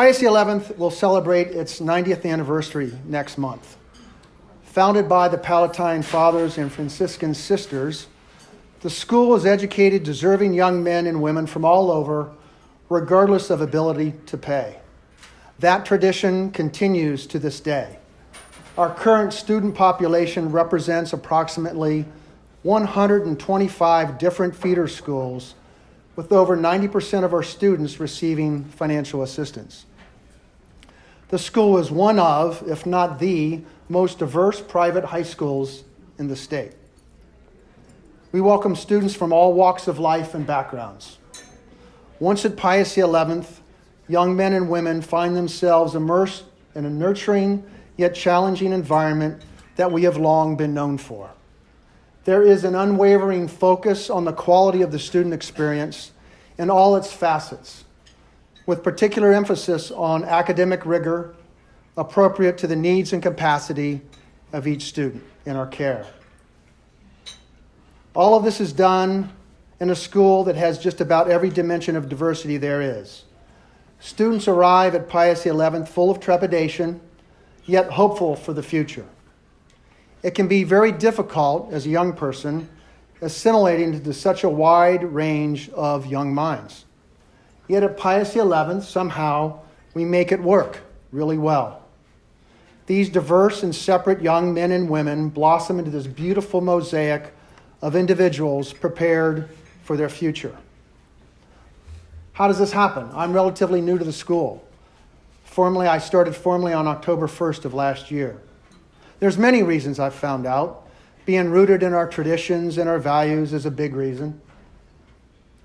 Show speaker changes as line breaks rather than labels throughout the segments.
Pius XI will celebrate its 90th anniversary next month. Founded by the Palatine Fathers and Franciscan Sisters, the school has educated deserving young men and women from all over, regardless of ability to pay. That tradition continues to this day. Our current student population represents approximately 125 different feeder schools, with over 90% of our students receiving financial assistance. The school is one of, if not the, most diverse private high schools in the state. We welcome students from all walks of life and backgrounds. Once at Pius XI, young men and women find themselves immersed in a nurturing yet challenging environment that we have long been known for. There is an unwavering focus on the quality of the student experience in all its facets, with particular emphasis on academic rigor appropriate to the needs and capacity of each student in our care. All of this is done in a school that has just about every dimension of diversity there is. Students arrive at Pius XI full of trepidation, yet hopeful for the future. It can be very difficult as a young person assimilating into such a wide range of young minds. Yet at Pius XI, somehow, we make it work really well. These diverse and separate young men and women blossom into this beautiful mosaic of individuals prepared for their future. How does this happen? I'm relatively new to the school. I started formally on October 1st of last year. There's many reasons I've found out. Being rooted in our traditions and our values is a big reason.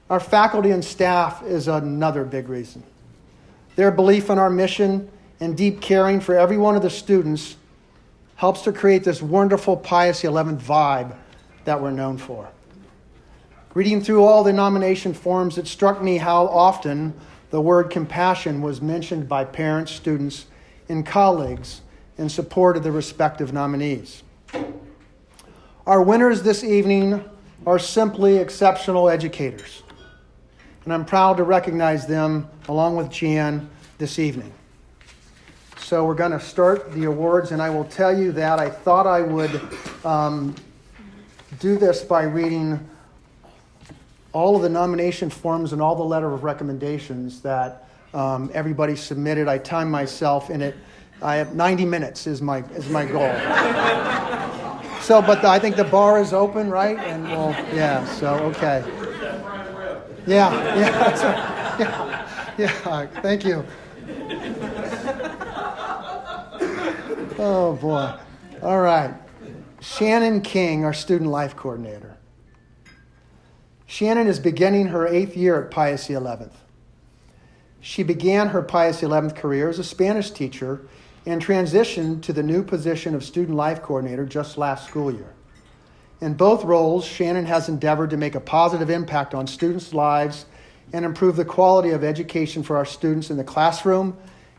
Our faculty and staff is another big reason. Their belief in our mission and deep caring for every one of the students helps to create this wonderful Pius XI vibe that we're known for. Reading through all the nomination forms, it struck me how often the word compassion was mentioned by parents, students, and colleagues in support of the respective nominees. Our winners this evening are simply exceptional educators, and I'm proud to recognize them along with Jan this evening. So we're going to start the awards, and I will tell you that I thought I would do this by reading all of the nomination forms and all the letter of recommendations that everybody submitted. I timed myself in it. I have 90 minutes is my goal. But I think the bar is open, right? And okay. Yeah, that's right. Yeah, thank you. Oh boy. All right. Shannon King, our student life coordinator. Shannon is beginning her 8th year at Pius XI. She began her Pius XI career as a Spanish teacher and transitioned to the new position of student life coordinator just last school year. In both roles, Shannon has endeavored to make a positive impact on students' lives and improve the quality of education for our students in the classroom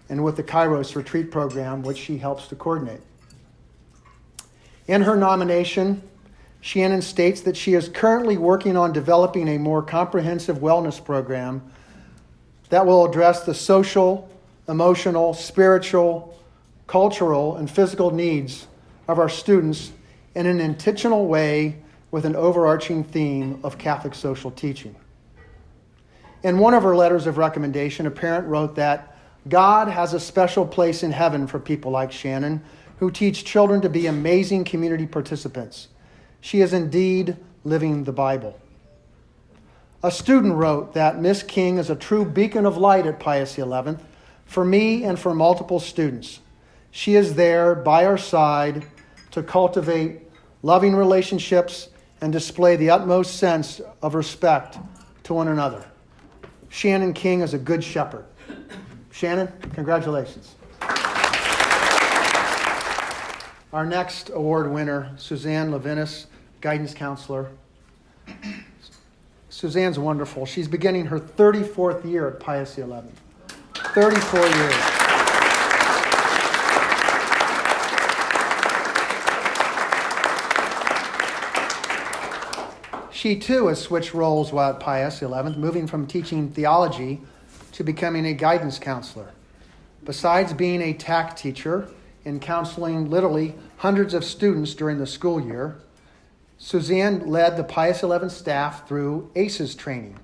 and with the Kairos retreat program, which she helps to coordinate. In her nomination, Shannon states that she is currently working on developing a more comprehensive wellness program that will address the social, emotional, spiritual, cultural, and physical needs of our students in an intentional way with an overarching theme of Catholic social teaching. In one of her letters of recommendation, a parent wrote that God has a special place in heaven for people like Shannon who teach children to be amazing community participants. She is indeed living the Bible. A student wrote that Miss King is a true beacon of light at Pius XI for me and for multiple students. She is there by our side to cultivate loving relationships and display the utmost sense of respect to one another. Shannon King is a good shepherd. Shannon, congratulations. Our next award winner, Suzanne Levinas, guidance counselor. Suzanne's wonderful. She's beginning her 34th year at Pius XI. 34 years. She too has switched roles while at Pius XI, moving from teaching theology to becoming a guidance counselor. Besides being a TAC teacher and counseling literally hundreds of students during the school year, Suzanne led the Pius XI staff through ACEs training,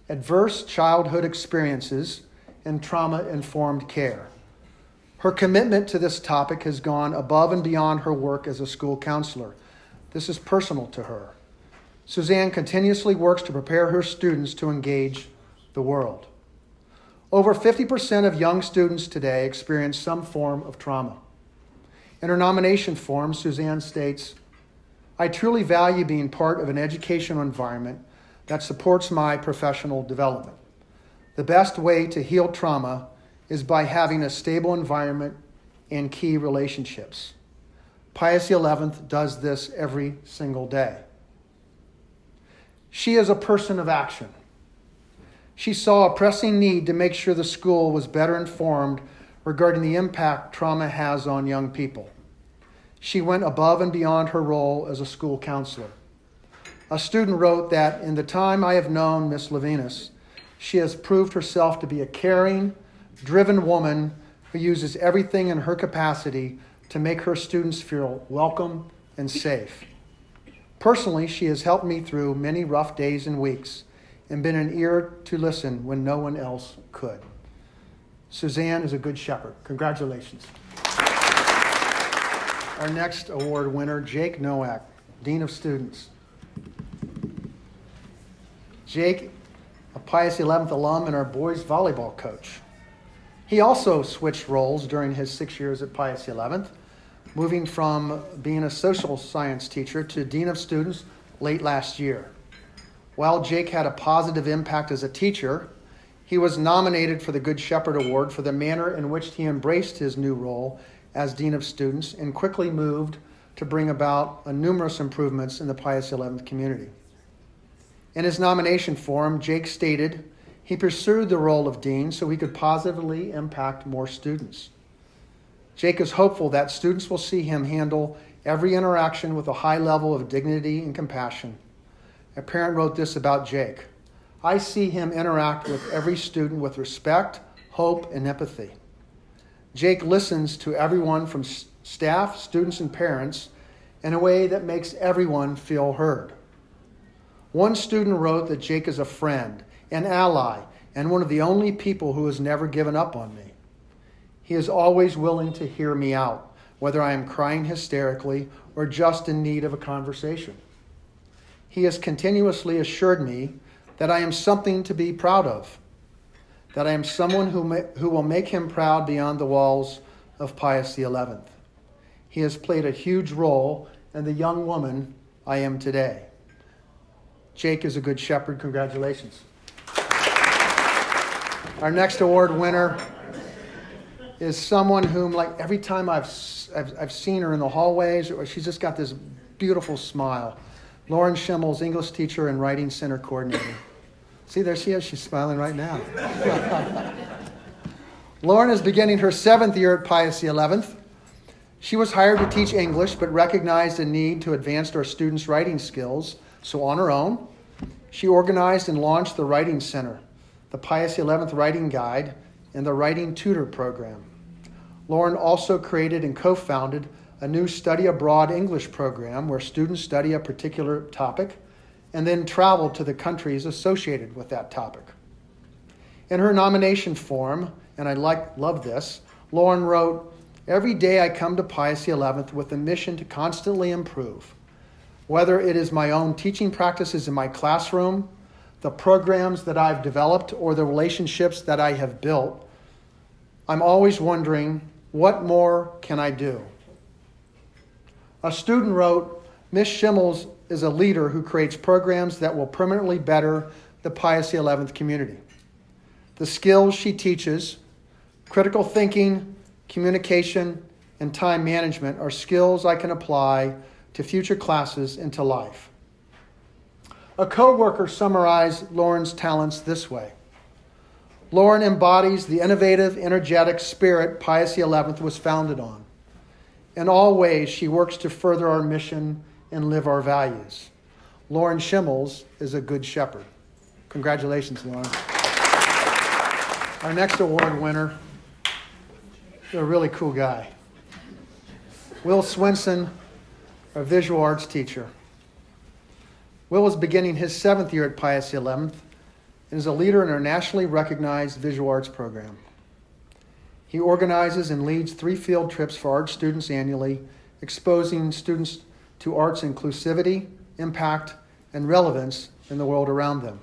Adverse Childhood Experiences and Trauma-Informed Care. Her commitment to this topic has gone above and beyond her work as a school counselor. This is personal to her. Suzanne continuously works to prepare her students to engage the world. Over 50% of young students today experience some form of trauma. In her nomination form, Suzanne states, "I truly value being part of an educational environment that supports my professional development. The best way to heal trauma is by having a stable environment and key relationships. Pius XI does this every single day." She is a person of action. She saw a pressing need to make sure the school was better informed regarding the impact trauma has on young people. She went above and beyond her role as a school counselor. A student wrote that, "In the time I have known Miss Levinas, she has proved herself to be a caring, driven woman who uses everything in her capacity to make her students feel welcome and safe. Personally, she has helped me through many rough days and weeks and been an ear to listen when no one else could." Suzanne is a good shepherd. Congratulations. Our next award winner, Jake Nowak, Dean of Students. Jake, a Pius XI alum and our boys volleyball coach. He also switched roles during his 6 years at Pius XI, moving from being a social science teacher to Dean of Students late last year. While Jake had a positive impact as a teacher, he was nominated for the Good Shepherd Award for the manner in which he embraced his new role as Dean of Students and quickly moved to bring about numerous improvements in the Pius XI community. In his nomination form, Jake stated he pursued the role of dean so he could positively impact more students. Jake is hopeful that students will see him handle every interaction with a high level of dignity and compassion. A parent wrote this about Jake: "I see him interact with every student with respect, hope, and empathy. Jake listens to everyone from staff, students, and parents in a way that makes everyone feel heard." One student wrote that Jake is a friend, an ally, and one of the only people who has never given up on me. He is always willing to hear me out, whether I am crying hysterically or just in need of a conversation. He has continuously assured me that I am something to be proud of, that I am someone who will make him proud beyond the walls of Pius XI. He has played a huge role in the young woman I am today. Jake is a good shepherd. Congratulations. Our next award winner is someone whom, like, every time I've seen her in the hallways, or she's just got this beautiful smile. Lauren Schimmels, English teacher and Writing Center coordinator. See, there she is. She's smiling right now. Lauren is beginning her 7th year at Pius XI. She was hired to teach English, but recognized a need to advance our students' writing skills. So on her own, she organized and launched the Writing Center, the Pius XI Writing Guide, and the Writing Tutor Program. Lauren also created and co-founded a new study abroad English program where students study a particular topic and then travel to the countries associated with that topic. In her nomination form, and I love this, Lauren wrote, "Every day I come to Pius XI with a mission to constantly improve. Whether it is my own teaching practices in my classroom, the programs that I've developed, or the relationships that I have built, I'm always wondering, what more can I do?" A student wrote, "Miss Schimmels is a leader who creates programs that will permanently better the Pius XI community. The skills she teaches, critical thinking, communication, and time management, are skills I can apply to future classes and to life." A co-worker summarized Lauren's talents this way: "Lauren embodies the innovative, energetic spirit Pius XI was founded on. In all ways, she works to further our mission and live our values. Lauren Schimmels is a good shepherd." Congratulations, Lauren. Our next award winner You're a really cool guy. Will Swenson, our visual arts teacher. Will is beginning his 7th year at Pius XI and is a leader in our nationally recognized visual arts program. He organizes and leads 3 field trips for art students annually, exposing students to art's inclusivity, impact, and relevance in the world around them.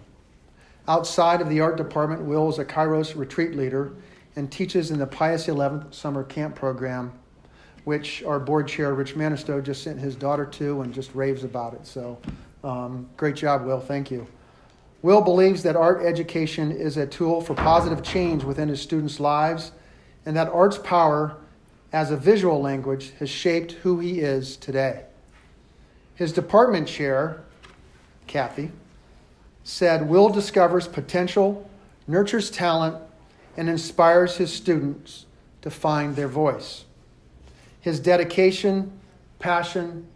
Outside of the art department, Will is a Kairos retreat leader and teaches in the Pius XI summer camp program, which our board chair, Rich Manistow, just sent his daughter to and just raves about it. So great job, Will. Thank you. Will believes that art education is a tool for positive change within his students' lives, and that art's power as a visual language has shaped who he is today. His department chair, Kathy, said, Will discovers potential, nurtures talent, and inspires his students to find their voice. His dedication, passion,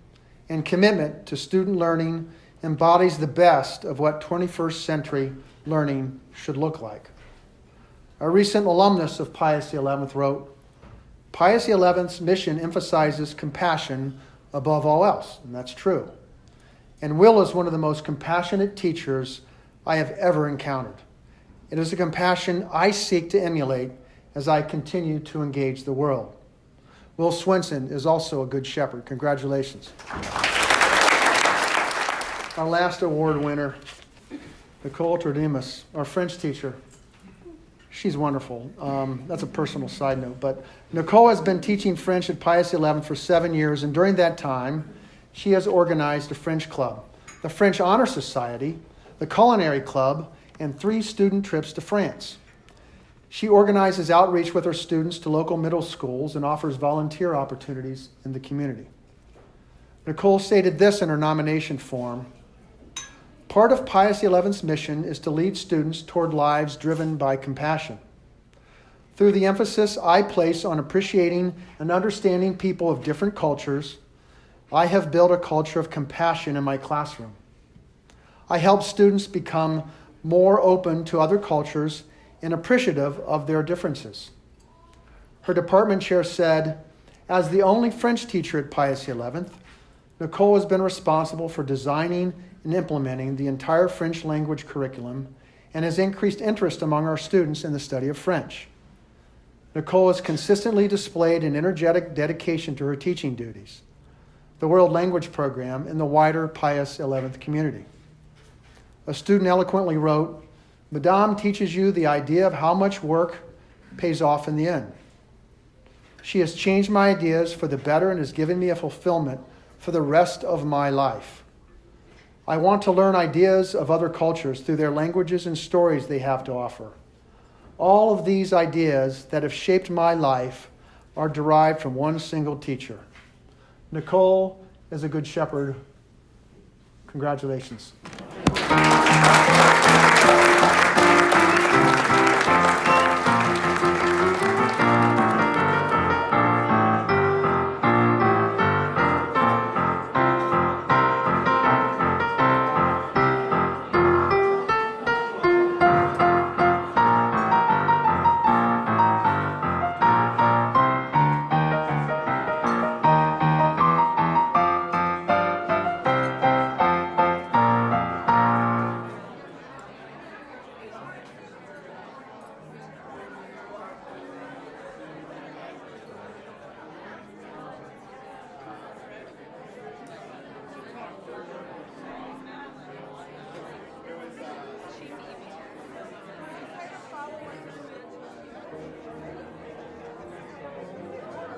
and commitment to student learning embodies the best of what 21st century learning should look like. A recent alumnus of Pius XI wrote, Pius XI's mission emphasizes compassion above all else, and that's true. And Will is one of the most compassionate teachers I have ever encountered. It is a compassion I seek to emulate as I continue to engage the world. Will Swenson is also a good shepherd. Congratulations. Our last award winner, Nicole Trodemus, our French teacher. She's wonderful. That's a personal side note. But Nicole has been teaching French at Pius XI for 7 years, and during that time, she has organized a French club, the French Honor Society, the Culinary Club, and 3 student trips to France. She organizes outreach with her students to local middle schools and offers volunteer opportunities in the community. Nicole stated this in her nomination form: part of Pius XI's mission is to lead students toward lives driven by compassion. Through the emphasis I place on appreciating and understanding people of different cultures, I have built a culture of compassion in my classroom. I help students become more open to other cultures and appreciative of their differences. Her department chair said, as the only French teacher at Pius XI, Nicole has been responsible for designing and implementing the entire French language curriculum and has increased interest among our students in the study of French. Nicole has consistently displayed an energetic dedication to her teaching duties, the World Language Program, and the wider Pius XI community. A student eloquently wrote, Madame teaches you the idea of how much work pays off in the end. She has changed my ideas for the better and has given me a fulfillment for the rest of my life. I want to learn ideas of other cultures through their languages and stories they have to offer. All of these ideas that have shaped my life are derived from one single teacher. Nicole is a good shepherd. Congratulations.